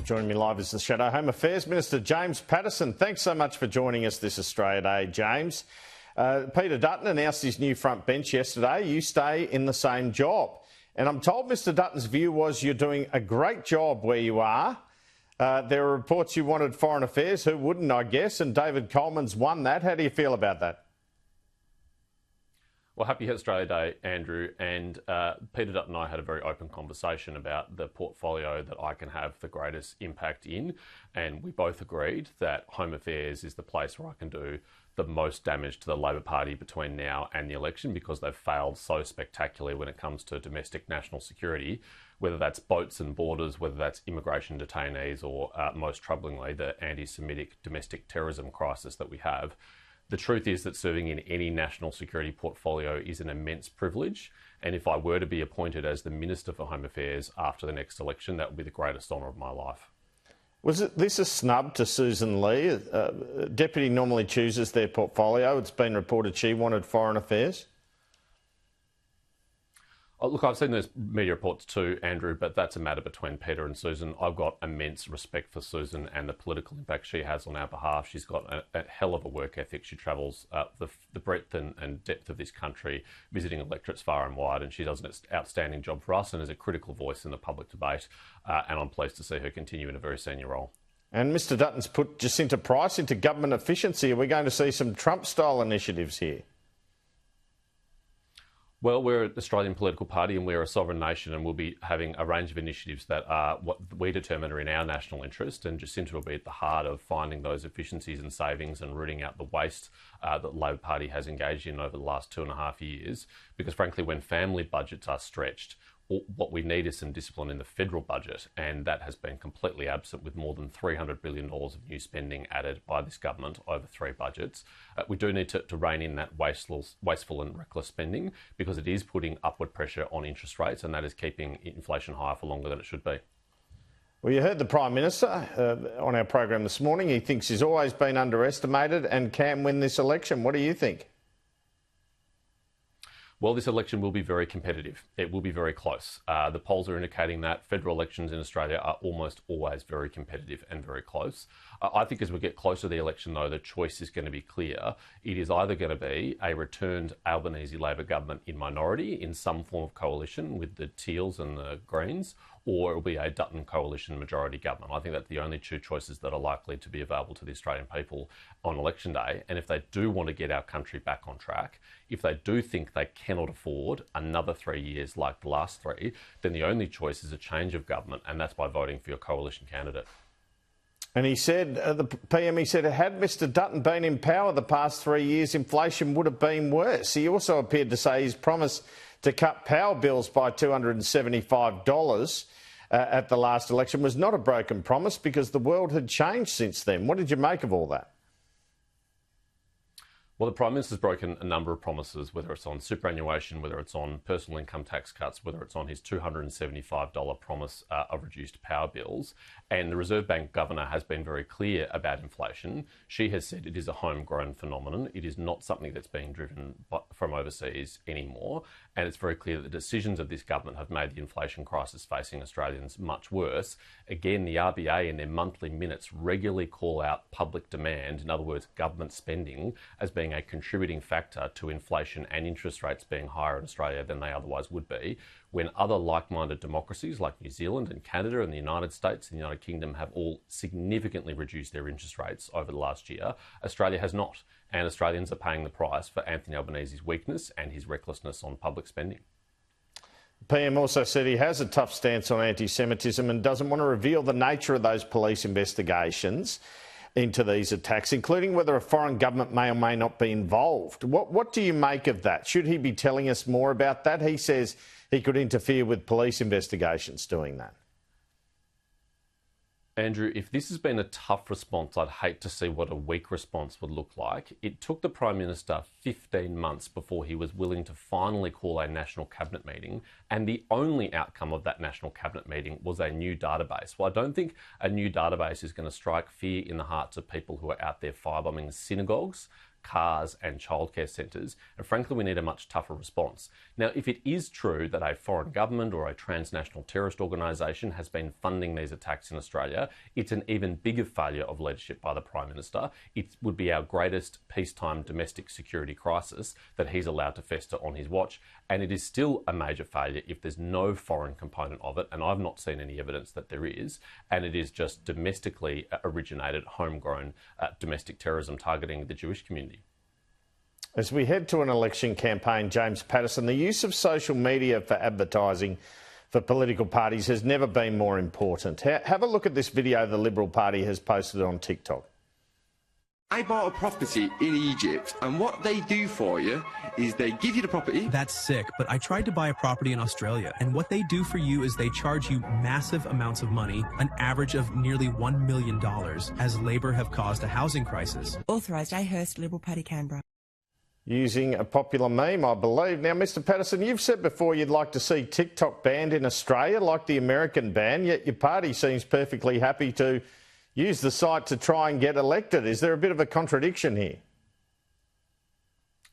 Joining me live is the Shadow Home Affairs Minister, James Patterson. Thanks so much for joining us this Australia Day, James. Peter Dutton announced his new front bench yesterday. You stay in the same job. And I'm told Mr Dutton's view was you're doing a great job where you are. There are reports you wanted Foreign Affairs. Who wouldn't, I guess? And David Coleman's won that. How do you feel about that? Well, happy Australia Day, Andrew. And Peter Dutton and I had a very open conversation about the portfolio that I can have the greatest impact in. And we both agreed that Home Affairs is the place where I can do the most damage to the Labor Party between now and the election, because they've failed so spectacularly when it comes to domestic national security, whether that's boats and borders, whether that's immigration detainees, or most troublingly, the anti-Semitic domestic terrorism crisis that we have. The truth is that serving in any national security portfolio is an immense privilege. And if I were to be appointed as the Minister for Home Affairs after the next election, that would be the greatest honour of my life. Was this a snub to Susan Lee? Deputy normally chooses their portfolio. It's been reported she wanted Foreign Affairs. Oh, look, I've seen those media reports too, Andrew, but that's a matter between Peter and Susan. I've got immense respect for Susan and the political impact she has on our behalf. She's got a hell of a work ethic. She travels the breadth and depth of this country, visiting electorates far and wide, and she does an outstanding job for us and is a critical voice in the public debate. And I'm pleased to see her continue in a very senior role. And Mr Dutton's put Jacinta Price into government efficiency. Are we going to see some Trump-style initiatives here? Well, we're an Australian political party and we're a sovereign nation, and we'll be having a range of initiatives that are what we determine are in our national interest, and Jacinta will be at the heart of finding those efficiencies and savings and rooting out the waste that the Labor Party has engaged in over the last 2.5 years. Because frankly, when family budgets are stretched, what we need is some discipline in the federal budget, and that has been completely absent, with more than $300 billion of new spending added by this government over 3 budgets. We do need to rein in that wasteful and reckless spending, because it is putting upward pressure on interest rates, and that is keeping inflation higher for longer than it should be. Well, you heard the Prime Minister on our program this morning. He thinks he's always been underestimated and can win this election. What do you think? Well, this election will be very competitive. It will be very close. The polls are indicating that federal elections in Australia are almost always very competitive and very close. I think as we get closer to the election, though, the choice is going to be clear. It is either going to be a returned Albanese Labor government in minority in some form of coalition with the Teals and the Greens, or it will be a Dutton coalition majority government. I think that's the only 2 choices that are likely to be available to the Australian people on election day. And if they do want to get our country back on track, if they do think they cannot afford another 3 years like the last 3, then the only choice is a change of government, and that's by voting for your coalition candidate. And he said, the PM, he said, had Mr Dutton been in power the past 3 years, inflation would have been worse. He also appeared to say his promise to cut power bills by $275 at the last election was not a broken promise, because the world had changed since then. What did you make of all that? Well, the Prime Minister's broken a number of promises, whether it's on superannuation, whether it's on personal income tax cuts, whether it's on his $275 promise of reduced power bills. And the Reserve Bank Governor has been very clear about inflation. She has said it is a homegrown phenomenon. It is not something that's being driven from overseas anymore. And it's very clear that the decisions of this government have made the inflation crisis facing Australians much worse. Again, the RBA in their monthly minutes regularly call out public demand, in other words, government spending, as being a contributing factor to inflation and interest rates being higher in Australia than they otherwise would be, when other like-minded democracies like New Zealand and Canada and the United States and the United Kingdom have all significantly reduced their interest rates over the last year. Australia has not, and Australians are paying the price for Anthony Albanese's weakness and his recklessness on public spending. PM also said he has a tough stance on anti-Semitism and doesn't want to reveal the nature of those police investigations into these attacks, including whether a foreign government may or may not be involved. What do you make of that? Should he be telling us more about that? He says he could interfere with police investigations doing that. Andrew, if this has been a tough response, I'd hate to see what a weak response would look like. It took the Prime Minister 15 months before he was willing to finally call a National Cabinet meeting, and the only outcome of that National Cabinet meeting was a new database. Well, I don't think a new database is going to strike fear in the hearts of people who are out there firebombing synagogues, cars and childcare centres. And frankly, we need a much tougher response. Now, if it is true that a foreign government or a transnational terrorist organisation has been funding these attacks in Australia, it's an even bigger failure of leadership by the Prime Minister. It would be our greatest peacetime domestic security crisis that he's allowed to fester on his watch. And it is still a major failure if there's no foreign component of it, and I've not seen any evidence that there is, and it is just domestically originated, homegrown domestic terrorism targeting the Jewish community. As we head to an election campaign, James Patterson, the use of social media for advertising for political parties has never been more important. Have a look at this video the Liberal Party has posted on TikTok. I bought a property in Egypt, and what they do for you is they give you the property. That's sick, but I tried to buy a property in Australia, and what they do for you is they charge you massive amounts of money, an average of nearly $1 million, as Labor have caused a housing crisis. Authorised, A. Hurst, Liberal Party, Canberra. Using a popular meme, I believe. Now, Mr Patterson, you've said before you'd like to see TikTok banned in Australia, like the American ban, yet your party seems perfectly happy to use the site to try and get elected. Is there a bit of a contradiction here?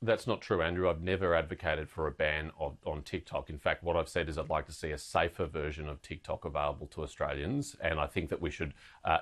That's not true, Andrew. I've never advocated for a ban on TikTok. In fact, what I've said is I'd like to see a safer version of TikTok available to Australians. And I think that we should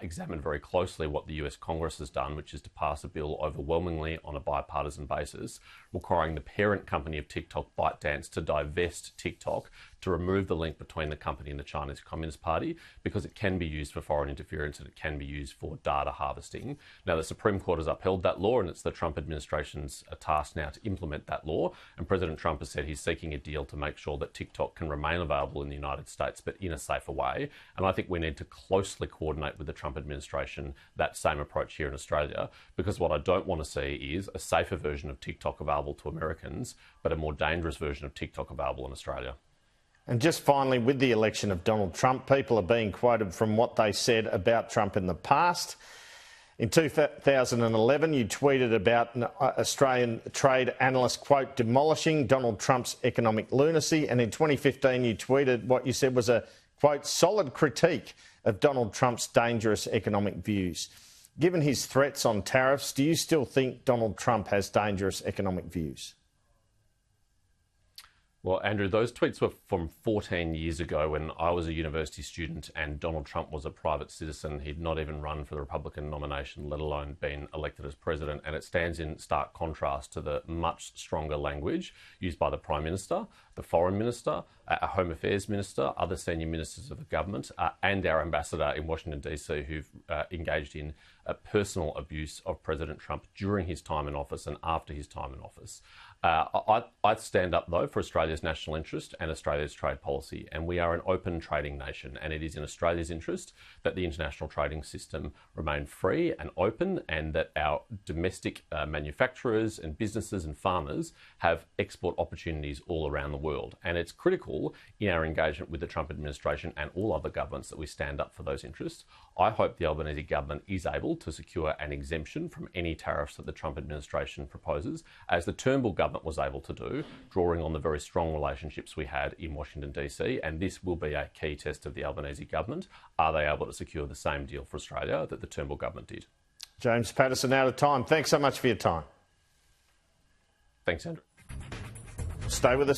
examine very closely what the US Congress has done, which is to pass a bill overwhelmingly on a bipartisan basis, requiring the parent company of TikTok, ByteDance, to divest TikTok, to remove the link between the company and the Chinese Communist Party, because it can be used for foreign interference and it can be used for data harvesting. Now, the Supreme Court has upheld that law, and it's the Trump administration's task now to implement that law. And President Trump has said he's seeking a deal to make sure that TikTok can remain available in the United States, but in a safer way. And I think we need to closely coordinate with the Trump administration that same approach here in Australia, because what I don't want to see is a safer version of TikTok available to Americans, but a more dangerous version of TikTok available in Australia. And just finally, with the election of Donald Trump, people are being quoted from what they said about Trump in the past. In 2011, you tweeted about an Australian trade analyst, quote, demolishing Donald Trump's economic lunacy. And in 2015, you tweeted what you said was a, quote, solid critique of Donald Trump's dangerous economic views. Given his threats on tariffs, do you still think Donald Trump has dangerous economic views? Well, Andrew, those tweets were from 14 years ago when I was a university student and Donald Trump was a private citizen. He'd not even run for the Republican nomination, let alone been elected as president. And it stands in stark contrast to the much stronger language used by the Prime Minister, the Foreign Minister, our Home Affairs Minister, other senior ministers of the government, and our ambassador in Washington, D.C., who've engaged in personal abuse of President Trump during his time in office and after his time in office. I stand up, though, for Australia's national interest and Australia's trade policy, and we are an open trading nation, and it is in Australia's interest that the international trading system remain free and open, and that our domestic manufacturers and businesses and farmers have export opportunities all around the world. And it's critical in our engagement with the Trump administration and all other governments that we stand up for those interests. I hope the Albanese government is able to secure an exemption from any tariffs that the Trump administration proposes, as the Turnbull government was able to do, drawing on the very strong relationships we had in Washington, D.C. And this will be a key test of the Albanese government. Are they able to secure the same deal for Australia that the Turnbull government did? James Patterson, out of time. Thanks so much for your time. Thanks, Andrew. Stay with us.